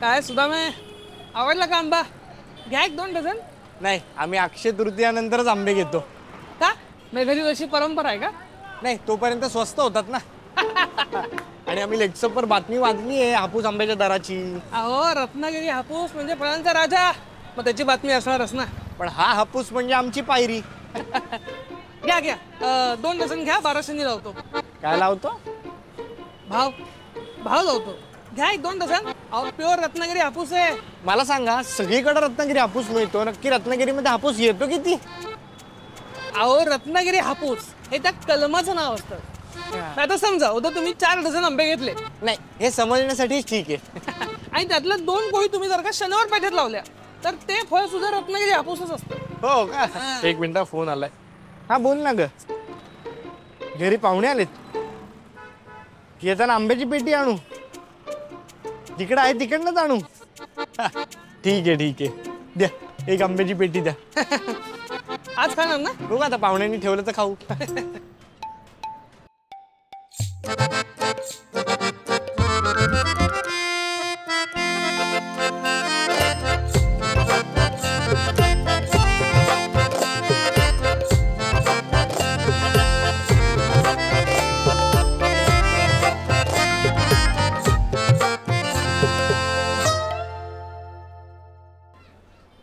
काय सुदामे, आवडला का आंबा? घ्या 1-2 डझन. नाही, आम्ही अक्षय तृतीयानंतरच आंबे घेतो. का? मेघाची अशी परंपरा आहे का? नाही, तोपर्यंत स्वस्त होतात ना. आणि आम्ही लेट्सअपवर बातमी वाचली आहे हापूस आंब्याच्या दराची. अहो, रत्नागिरी हापूस म्हणजे फळांचा राजा, मग त्याची बातमी असणारच ना. पण हा हापूस म्हणजे आमची पायरी. घ्या घ्या, 2 डझन घ्या, 1200 लावतो. काय लावतो? भाव भाव लावतो. घ्या 1-2 डझन. अहो, प्युअर रत्नागिरी हापूस आहे. मला सांगा, सगळीकडे रत्नागिरी हापूस मिळतो, नक्की रत्नागिरीमध्ये हापूस येतो किती? अहो, रत्नागिरी हापूस हे त्या कलमाचं नाव असतं. आता समजा उद्या तुम्ही 4 डझन आंबे घेतले. नाही, हे समजण्यासाठी ठीक आहे. आणि त्यातल्या 2 कोळी तुम्ही जर का शनिवार पेठेत लावल्या तर ते फळ सुद्धा रत्नागिरी हापूसच असतं. हो का? 1 मिनिट, फोन आलाय. हा, बोल ना ग. घरी पाहुणे आलेत. येताना आंब्याची पेटी आणू? तिकडे आहे तिकडनंच आणू? ठीक आहे. द्या 1 आंब्याची पेटी द्या. आज खाणार ना? बघू आता, पाहुण्यांनी ठेवलं तर खाऊ.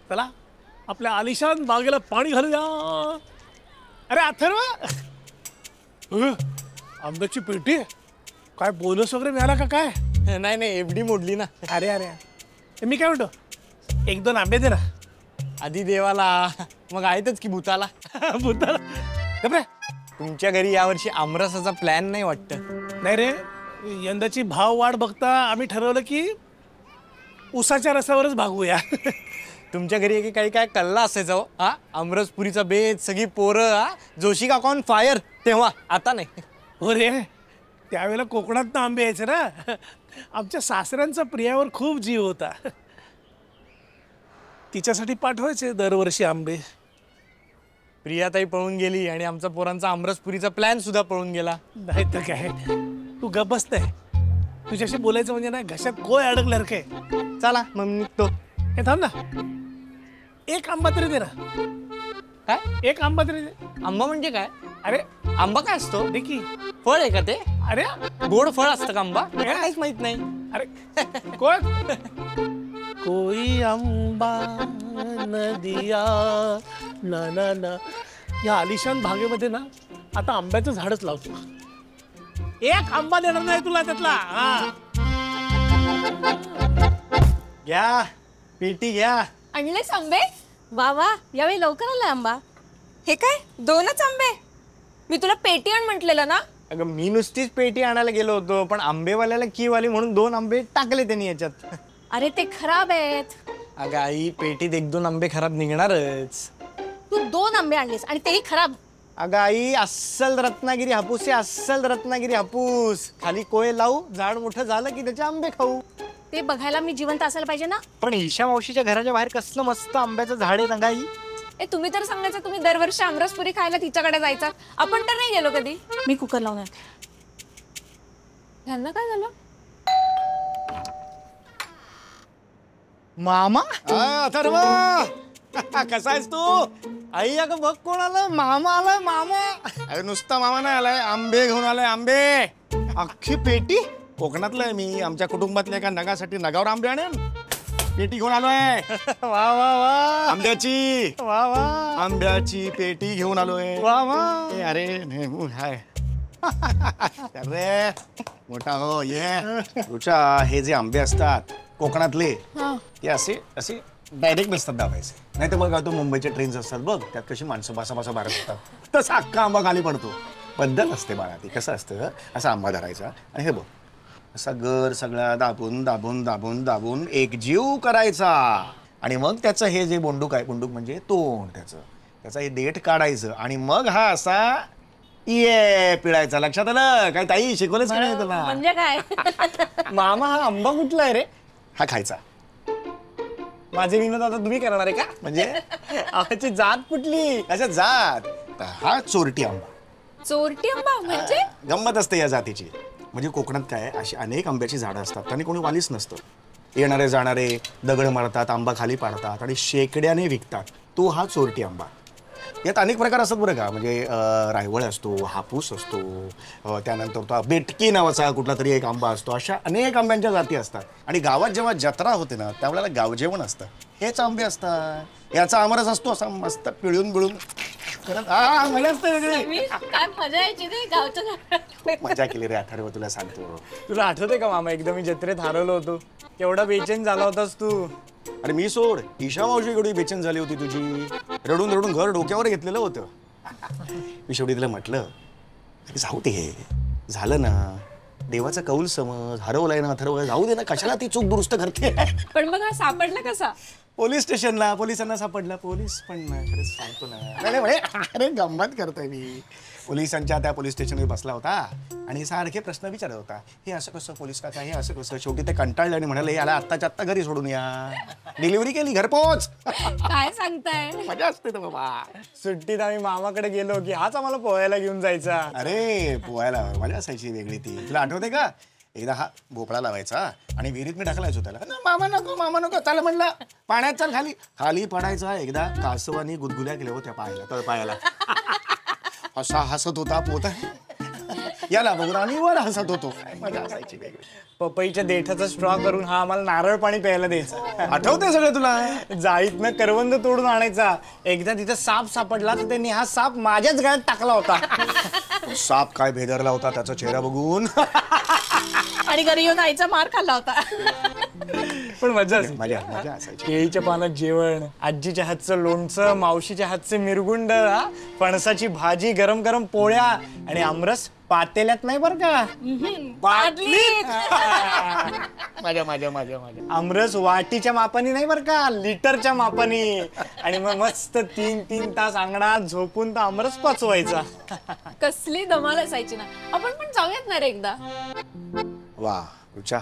चला आपल्या आलिशान बागेला पाणी घालूया. अरे अथर्व, आंब्याची पेटी, काय बोनस वगैरे मिळाला का काय? नाही, एफडी मोडली ना. अरे मी काय म्हणतो, 1-2 आंबे दे ना. आधी देवाला, मग आहेतच की भूताला. भूताला? तुमच्या घरी यावर्षी आमरसाचा प्लॅन नाही वाटतं? नाही रे, यंदाची भाव वाढ बघता आम्ही ठरवलं की उसाच्या रसावरच भागूया. तुमच्या घरी काही काय कल्ला असायचा हो. हा, आमरसपुरीचा बेत, सगळी पोरं, हा जोशी काका ऑन फायर, तेव्हा. आता नाही. हो रे, त्यावेळेला कोकणात आंबे यायचे ना. आमच्या सासऱ्यांचा प्रियावर खूप जीव होता. तिच्यासाठी पाठवायचे दरवर्षी आंबे. प्रियाताई पळून गेली आणि आमचा पोरांचा आमरसपुरीचा प्लॅन सुद्धा पळून गेला. नाही तर काय, तू गप्प बसताय. तुझ्याशी बोलायचं म्हणजे ना, घशात कोय अडकल्यार काय. चला मग निघतो. हे थांब ना, 1 आंबा तरी दे ना. काय? 1 आंबा तरी दे. आंबा म्हणजे काय? अरे आंबा काय असतो? दे की. फळ आहे का ते? अरे गोड फळ असतं का आंबा? काहीच माहित नाही. अरे कोण? कोई आंबा न दिया ना ना ना. या आलिशान भागेमध्ये ना आता आंब्याचं झाडच लावतो. 1 आंबा देणार नाही तुला त्यातला. हा, घ्या पेटी घ्या. आणलेच आंबे? वा वा, यावेळी लवकर आलाय आंबा. हे काय 2च आंबे? मी तुला पेटी आण म्हटलेलं ना. अगं, मी नुसतीच पेटी आणायला गेलो होतो, पण आंबेवाल्याला कीवाली म्हणून 2 आंबे टाकले त्यांनी याच्यात. अरे ते खराब आहेत. अगं आई, पेटीत 1-2 आंबे खराब निघणारच. तू 2 आंबे आणलेस आणि तेही खराब. अगं आई, अस्सल रत्नागिरी हापूस आहे, अस्सल रत्नागिरी हापूस. खाली कोय लावू, झाड मोठं झालं की त्याचे आंबे खाऊ. ते बघायला मी जिवंत असायला पाहिजे ना. पण ईशा मावशीच्या घराच्या बाहेर कसलं मस्त आंब्याचं झाड आहे ना आई. ए, तुम्ही तर सांगायचं तुम्ही दरवर्षी आमरसपुरी खायला तिच्याकडे जायचा. आपण तर नाही गेलो कधी. मी कुकर लावणार. ह्यांना काय झालं? मामा? अथर्व, कसा आहेस तू? आई, अगं बघ कोण आलं. मामा आलाय, मामा. अरे नुसता मामा नाही आलाय, आंबे घेऊन आलाय. आंबे अख्खी पेटी. कोकणातलं आहे मी. आमच्या कुटुंबातल्या एका नगासाठी नगावर आंबे आणेन. पेटी घेऊन आलोय. वा वा वा. आंब्याची वा वा. आंब्याची पेटी घेऊन आलोय. वा वा. अरे हाय. अरे मोठा हो, ये. रुचा, हे जे आंबे असतात कोकणातले, ते असे असे डायरेक्ट नसतात दाबायचे. नाही तर बघ, तो मुंबईचे ट्रेन्स असतात बघ, त्यात कशी माणसं बासा बाहेर असतात, तसा अख्खा आंबा खाली पडतो. पद्धत असते बाळा ती. कसं असतं, असा आंबा धरायचा आणि हे बघ असा गर सगळा दाबून दाबून दाबून दाबून एकजीव करायचा. आणि मग त्याचं हे जे बोंडूक आहे, बोंडूक म्हणजे तोंड, त्याचं हे देठ काढायचं आणि मग हा असा ये पिळायचा. लक्षात आलं? काय ताई शिकवलंच का नाही तुला? म्हणजे काय? मामा, हा आंबा कुठला आहे रे? हा खायचा. माझे विनोद आता तुम्ही करणार आहे का? म्हणजे आंब्याची जात कुठली? अच्छा, जात. हा चोरटी आंबा. चोरटी आंबा म्हणजे? गंमत असते या जातीची. म्हणजे कोकणात काय, अशी अनेक आंब्याची झाडं असतात, त्यांनी कोणी वालीच नसतं. येणारे जाणारे दगड मारतात, आंबा खाली पाडतात आणि शेकड्याने विकतात. तो हा चोरटी आंबा. यात अनेक प्रकार असतात बरं का. म्हणजे रायवळ असतो, हापूस असतो, त्यानंतर तो बेटकी नावाचा कुठला तरी एक आंबा असतो. अशा अनेक आंब्यांच्या जाती असतात. आणि गावात जेव्हा जत्रा होते ना त्यावेळेला गावजेवण असतं. हेच आंबे असतात. याचा आमरस असतो असा मस्त पिळून बिळून करत. मजा असते वेगळी. काय मजा यायची ते गावच्या झाडात. मजा केली रे अथर्व, तुला सांगतो. तुला आठवते का मामा एकदा मी जत्रेत हरवलो होतो, केवढा बेचैन झाला होतास तू. अरे मी सोड, ईशा मावशी एवढी बेचैन झाली होती तुझी. रडून रडून घर डोक्यावर घेतलेलं होतं. मी शेवटी तिला म्हटलं अरे जाऊ दे, झालं ना, देवाचा कौल समज, हरवलाय ना अथर्व, जाऊ दे ना, कशाला ती चूक दुरुस्त करते. पण मग हा सापडला कसा? पोलीस स्टेशनला पोलिसांना सापडला. पोलीस पण ना, खरंच सांगतो ना. नाही, नाही, अरे गंमत करतोय मी. पोलिसांच्या त्या पोलीस स्टेशनवर बसला होता आणि सारखे प्रश्न विचारत होता. हे असं कसं पोलीस काका, हे असं कसं. शेवटी ते कंटाळले आणि म्हणाले याला आत्ताच्या आत्ता घरी सोडून या. डिलिव्हरी केली, घरपोच. काय सांगताय? मजा असते ना बाबा. सुट्टीत आम्ही मामाकडे गेलो की हाच आम्हाला पोहायला घेऊन जायचा. अरे पोहायला मजा असायची वेगळी ती. तुला आठवते का, एकदा हा भोपळा लावायचा आणि विहिरीत मी ढकलायचो त्याला. मामा नको त्याला म्हणलं पाण्यात चाल खाली. खाली पडायचा. एकदा कासवानी गुदगुल्या केल्या होत्या पायाला, तळपायाला. असा हसत होता पोत. याला बघून आम्ही वर हसत होतो. मजा असायची वेगळी. पपईच्या देठाचा स्ट्रॉ करून हा आम्हाला नारळ पाणी प्यायला द्यायचा. आठवते सगळं तुला? जाईतनं करवंद तोडून आणायचा. एकदा तिथं साप सापडला तर त्यांनी हा साप माझ्याच गळ्यात टाकला होता. साप काय भेदरला होता त्याचा चेहरा बघून. आणि घरी येऊन आईचा मार खाल्ला होता. पण मजा मजा असायची. केळीच्या पानात जेवण, आजीच्या हातचं लोणचं, मावशीच्या हातचे मिरगुंड, फणसाची भाजी, गरम गरम पोळ्या आणि आमरस पातेल्यात नाही बर का, बाटलीत. माझ्या आमरस वाटीच्या मापानी नाही बर का, लिटरच्या मापानी. आणि मग मस्त 3-3 तास अंगणात झोपून तर आमरस पचवायचा. कसली धमाल असायची ना. आपण पण जाऊयात ना रे एकदा. वा रुचा,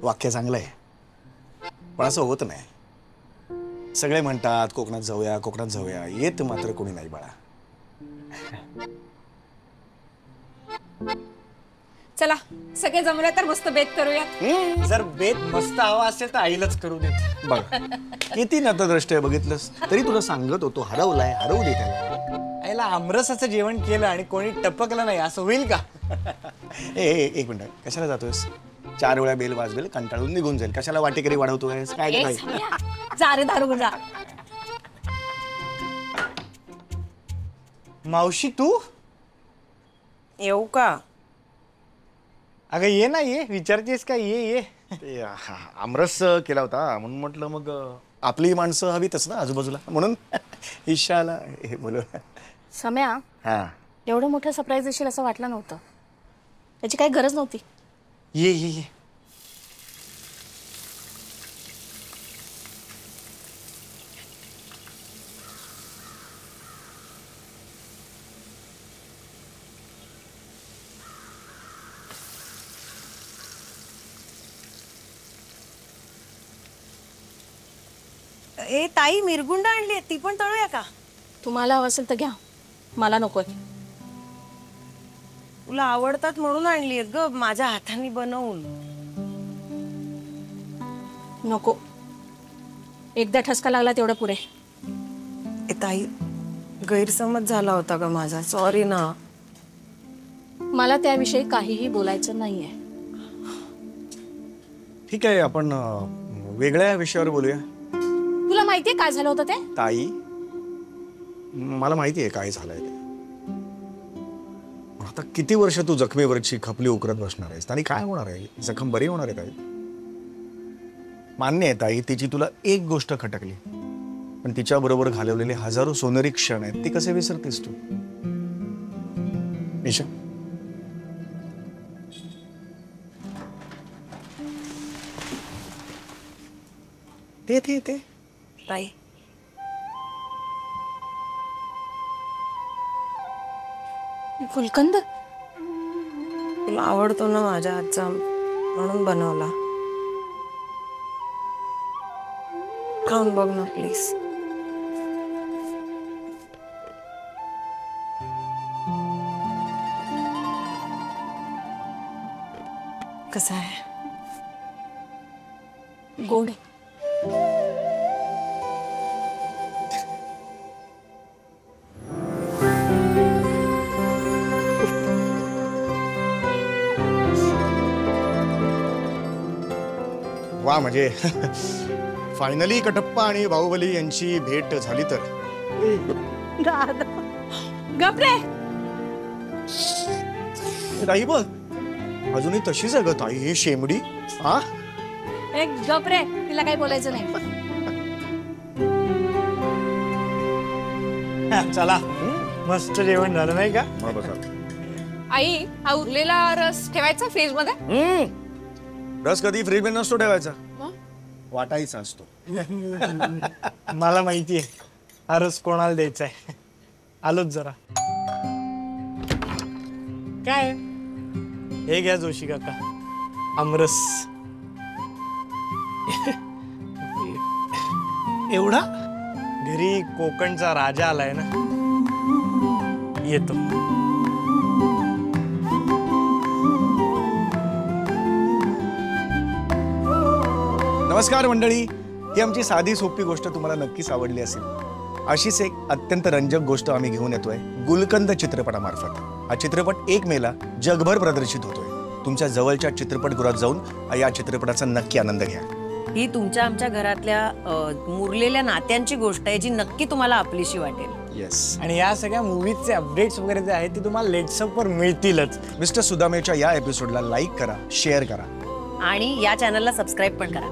वाक्य चांगलं आहे पण असं होत नाही. सगळे म्हणतात कोकणात जाऊया, येत मात्र कोणी नाही बाळा. चला सगळे जमले तर मस्त बेत करूया. जर बेत मस्त हवा असेल तर आईलाच करू देत. बघ किती नतद्रष्ट बघितलंस तरी तुला सांगत होतो हरवलाय, हरवू दे त्याला. आईला आमरसाचं जेवण केलं आणि कोणी टपकलं नाही असं होईल का? एक मिनिट, कशाला जातोयस? 4 वेळा बेल वाजवेल, कंटाळून निघून जाईल. कशाला वाटेकरी वाढवतोय? काय काय? जा रे दारू जा. मावशी तू येऊ का? अगं ये ना, ये. विचारतेस का? ये. ते आमरस केला होता म्हणून म्हटलं मग आपली माणसं हवीतच ना आजूबाजूला, म्हणून ईशाला हे बोलवलं. सम्या, हा एवढं मोठं सरप्राईज देशील असं वाटलं नव्हतं. त्याची काही गरज नव्हती. ये. ए ताई, मिरगुंड आणली, ती पण तळूया का? तुम्हाला हवं असेल तर घ्या, मला नकोय. तुला आवडतात म्हणून आणली ग, माझ्या हाताने बनवून. नको, एकदा ठसका लागला तेवढं पुरे. ए ताई, गैरसमज झाला होता ग माझा, सॉरी ना. मला त्याविषयी काहीही बोलायचं नाहीये. ठीक आहे, आपण वेगळ्या विषयावर बोलूया. तुला माहितीये काय झालं होतं ते? ताई, मला माहिती आहे काय झालंय ते. आता किती वर्ष तू जखमेवरची खपली उकरत बसणार आहेस आणि काय होणार आहे? जखम बरी होणार आहे ताई? मान्य आहे ताई, तिची तुला एक गोष्ट खटकली, पण तिच्या बरोबर घालवलेले हजारो सोनेरी क्षण आहेत, ते कसे विसरतेस तू? ईशा, ते ताई, गुलकंद, तुला आवडतो ना माझ्या हातचा, म्हणून बनवला. खाऊन बघ ना प्लीज. कसा आहे? गोड आहे. वा म्हणजे फायनली कटप्पा आणि बाहुबली यांची भेट झाली तर. गपरे. ताई बघ अजूनही तशीच आहे ग ताई ही शेमडी. हा एक गपरे, तिला काही बोलायचं नाही. चला मस्त जेवण झालं नाही का? आई, हा उरलेला रस ठेवायचा फ्रीज मध्ये? रस कधी फ्रीज मध्ये नसतो ठेवायचा, वाटायचा असतो. मला माहितीये हा रस कोणाला द्यायचा आहे. आलोच जरा. काय हे घ्या जोशी काका, आमरस. एवढा? घरी कोकणचा राजा आलाय ना, येतो. नमस्कार मंडळी, ही आमची साधी सोपी गोष्ट तुम्हाला नक्कीच आवडली असेल. अशीच एक अत्यंत रंजक गोष्ट आम्ही घेऊन येतोय गुलकंद चित्रपटामार्फत. हा चित्रपट 1 मेला जगभर प्रदर्शित होतोय. तुमच्या जवळच्या चित्रपटगृहात जाऊन या चित्रपटाचा नक्की आनंद घ्या. ही तुमच्या आमच्या घरातल्या मुरलेल्या नात्यांची गोष्ट आहे जी नक्की तुम्हाला आपलीशी वाटेल. येस. आणि या सगळ्या मूवीजचे अपडेट्स वगैरे जे आहेत ते तुम्हाला लेट्सअपवर मिळतीलच. मिस्टर सुदामेच्या या एपिसोडला लाईक करा, शेअर करा आणि या चॅनलला सबस्क्राईब पण करा.